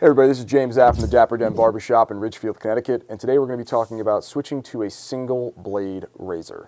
Hey everybody, this is James Zap from the Dapper Den Barbershop in Ridgefield, Connecticut, and today we're going to be talking about switching to a single blade razor.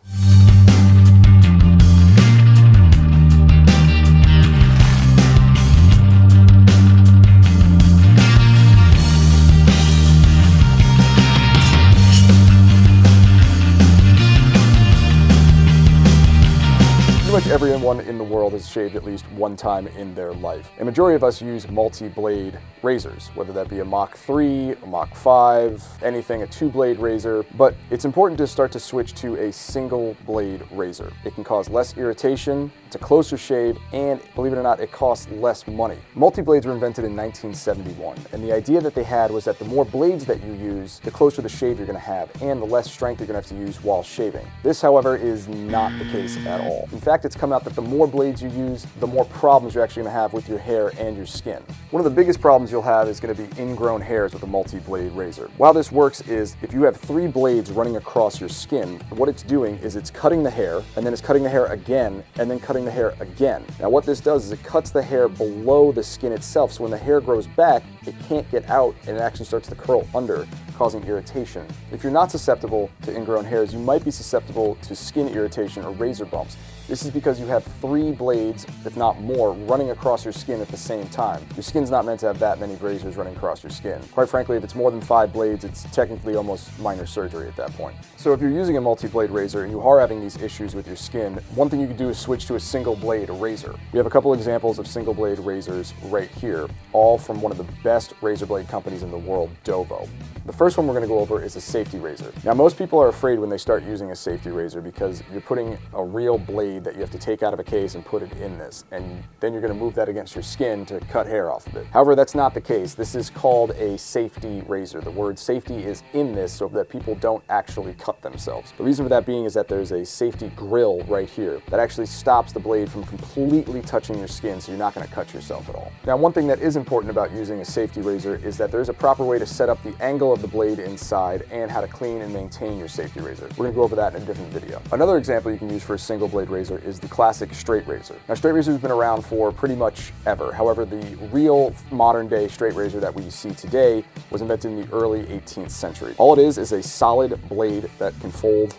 Pretty much everyone in the world has shaved at least one time in their life. A majority of us use multi-blade razors, whether that be a Mach 3, a Mach 5, anything, a two-blade razor, but it's important to start to switch to a single blade razor. It can cause less irritation, it's a closer shave, and believe it or not, it costs less money. Multi-blades were invented in 1971, and the idea that they had was that the more blades that you use, the closer the shave you're going to have, and the less strength you're going to have to use while shaving. This, however, is not the case at all. In fact, it's come out that the more blades you use, the more problems you're actually going to have with your hair and your skin. One of the biggest problems you'll have is going to be ingrown hairs with a multi-blade razor. How this works is if you have 3 blades running across your skin, what it's doing is it's cutting the hair, and then it's cutting the hair again, and then cutting the hair again. Now what this does is it cuts the hair below the skin itself, so when the hair grows back, it can't get out and it actually starts to curl under, causing irritation. If you're not susceptible to ingrown hairs, you might be susceptible to skin irritation or razor bumps. This is because you have 3 blades, if not more, running across your skin at the same time. Your skin's not meant to have that many razors running across your skin. Quite frankly, if it's more than 5 blades, it's technically almost minor surgery at that point. So if you're using a multi-blade razor and you are having these issues with your skin, one thing you can do is switch to a single blade razor. We have a couple examples of single blade razors right here, all from one of the best razor blade companies in the world, DOVO. The first one we're going to go over is a safety razor. Now most people are afraid when they start using a safety razor because you're putting a real blade that you have to take out of a case and put it in this, and then you're going to move that against your skin to cut hair off of it. However, that's not the case. This is called a safety razor. The word safety is in this so that people don't actually cut themselves. The reason for that being is that there's a safety grill right here that actually stops the blade from completely touching your skin, so you're not going to cut yourself at all. Now one thing that is important about using a safety razor is that there's a proper way to set up the angle of the blade inside and how to clean and maintain your safety razor. We're going to go over that in a different video. Another example you can use for a single blade razor is the classic straight razor. Now straight razor has been around for pretty much ever. However, the real modern day straight razor that we see today was invented in the early 18th century. All it is a solid blade that can fold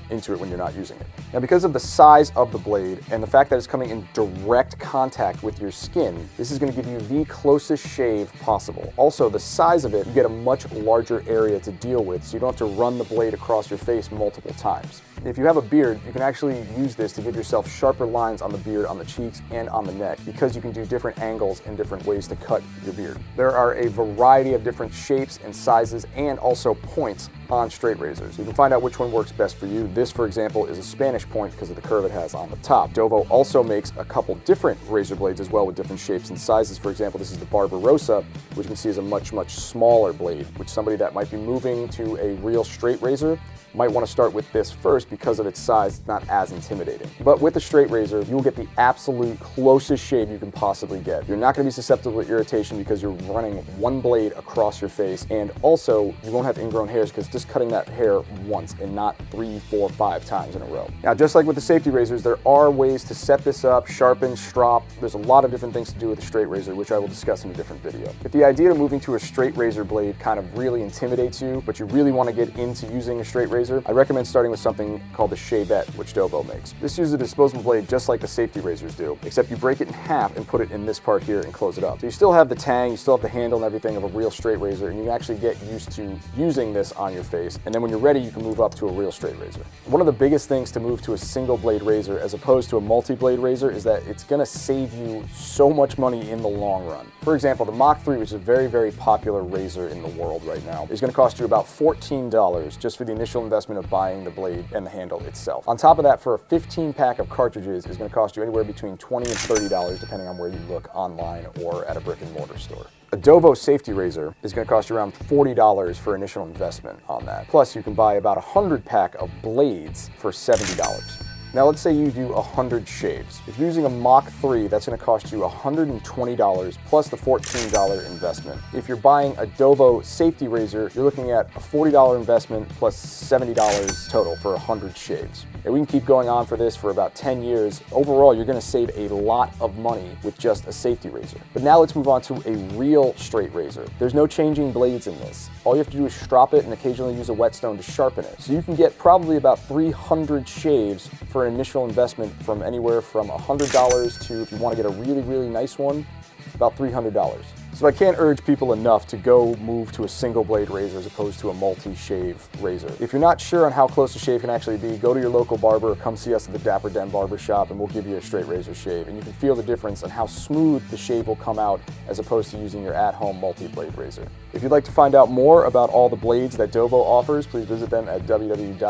into it when you're not using it. Now because of the size of the blade and the fact that it's coming in direct contact with your skin, this is going to give you the closest shave possible. Also, the size of it, you get a much larger area to deal with, so you don't have to run the blade across your face multiple times. If you have a beard, you can actually use this to give yourself sharper lines on the beard, on the cheeks, and on the neck, because you can do different angles and different ways to cut your beard. There are a variety of different shapes and sizes and also points on straight razors. You can find out which one works best for you. This, for example, is a Spanish point because of the curve it has on the top. DOVO also makes a couple different razor blades as well with different shapes and sizes. For example, this is the Barbarossa, which you can see is a much smaller blade, which somebody that might be moving to a real straight razor might want to start with this first because of its size. It's not as intimidating. But with the straight razor, you will get the absolute closest shave you can possibly get. You're not going to be susceptible to irritation because you're running one blade across your face, and also you won't have ingrown hairs because just cutting that hair once and not 3, 4, 5 times in a row. Now, just like with the safety razors, there are ways to set this up, sharpen, strop. There's a lot of different things to do with a straight razor, which I will discuss in a different video. If the idea of moving to a straight razor blade kind of really intimidates you, but you really want to get into using a straight razor, I recommend starting with something called the Shavette, which DOVO makes. This uses a disposable blade just like the safety razors do, except you break it in half and put it in this part here and close it up. So you still have the tang, you still have the handle and everything of a real straight razor, and you can actually get used to using this on your face. And then when you're ready, you can move up to a real straight razor. One of the biggest things to move to a single blade razor as opposed to a multi-blade razor is that it's going to save you so much money in the long run. For example, the Mach 3, which is a very popular razor in the world right now, is going to cost you about $14 just for the initial investment of buying the blade and the handle itself. On top of that, for a 15-pack of cartridges is going to cost you anywhere between $20 and $30 depending on where you look online or at a brick and mortar store. A DOVO safety razor is going to cost you around $40 for initial investment on that. Plus, you can buy about a 100-pack of blades for $70. Now let's say you do 100 shaves. If you're using a Mach 3, that's going to cost you $120 plus the $14 investment. If you're buying a DOVO safety razor, you're looking at a $40 investment plus $70 total for 100 shaves. And we can keep going on for this for about 10 years. Overall, you're gonna save a lot of money with just a safety razor. But now let's move on to a real straight razor. There's no changing blades in this. All you have to do is strop it and occasionally use a whetstone to sharpen it. So you can get probably about 300 shaves for an initial investment from anywhere from $100 to, if you want to get a really, really nice one, about $300. So I can't urge people enough to go move to a single blade razor as opposed to a multi-shave razor. If you're not sure on how close a shave can actually be, go to your local barber or come see us at the Dapper Den Barbershop and we'll give you a straight razor shave. And you can feel the difference on how smooth the shave will come out as opposed to using your at-home multi-blade razor. If you'd like to find out more about all the blades that DOVO offers, please visit them at www.dovo.com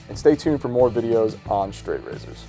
and stay tuned for more videos on straight razors.